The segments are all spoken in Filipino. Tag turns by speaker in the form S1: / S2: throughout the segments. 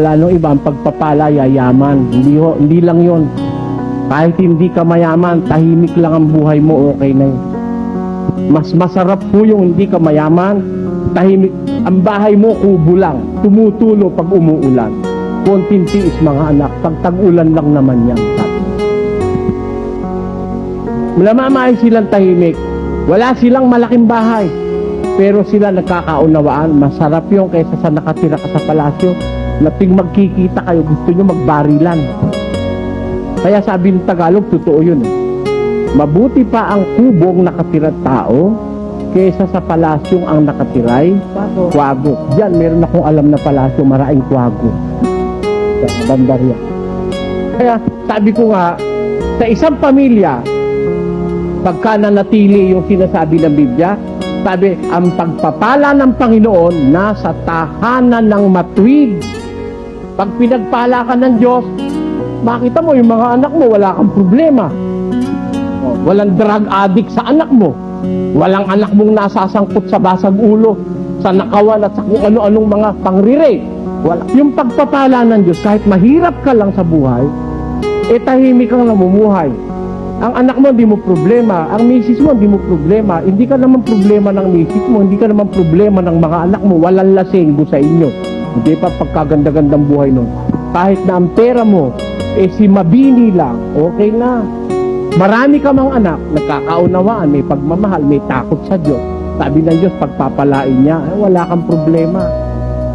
S1: Wala nung iba, ang pagpapala, yayaman. Hindi lang yon. Kahit hindi ka mayaman, tahimik lang ang buhay mo, okay na yun. Mas masarap po yung hindi ka mayaman, tahimik. Ang bahay mo, kubo lang. Tumutulo pag umuulan. Konting tiis mga anak, pag tag-ulan lang naman yan. Malamamahay silang tahimik. Wala silang malaking bahay. Pero sila nagkakaunawaan. Masarap yung kaysa sa nakatira ka sa palasyo. Nating magkikita kayo, gusto nyo magbarilan. Kaya sabi ng Tagalog, totoo yun. Mabuti pa ang kubong nakatira tao kaysa sa palasyong ang nakatiray kwago. Diyan, meron akong alam na palasyo, maraming kwago. Sa Bandarya. Kaya sabi ko nga, sa isang pamilya, pagka nanatili yung sinasabi ng Biblia, sabi, ang pagpapala ng Panginoon nasa tahanan ng matuwid. Pag pinagpala ka ng Diyos, makita mo yung mga anak mo, wala kang problema. Walang drug addict sa anak mo. Walang anak mong nasasangkot sa basag ulo, sa nakawan at sa kung ano-anong mga pangrirate. Wala. Yung pagpapala ng Diyos, kahit mahirap ka lang sa buhay, tahimik kang namumuhay. Ang anak mo, hindi mo problema. Ang misis mo, hindi mo problema. Hindi ka naman problema ng misis mo. Hindi ka naman problema ng mga anak mo. Walang lasenggo sa inyo. Hindi pa pagkaganda-gandang buhay nun. Kahit na ang pera mo, si mabini lang, okay na. Marami ka mang anak, nagkakaunawaan, may pagmamahal, may takot sa Diyos. Sabi ng Diyos, pagpapalain niya, wala kang problema.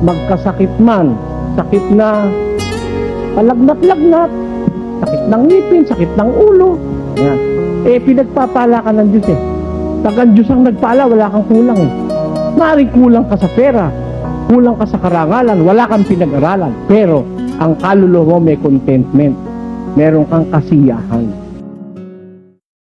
S1: Magkasakit man, sakit na palagnat-lagnat, sakit ng ngipin, sakit ng ulo. Yan. Pinagpapala ka ng Diyos eh. Tagang Diyos ang nagpala, wala kang kulang eh. Maaaring kulang ka sa pera, kulang ka sa karangalan, wala kang pinag-aralan. Pero, ang kaluluwa mo may contentment. Meron kang kasiyahan.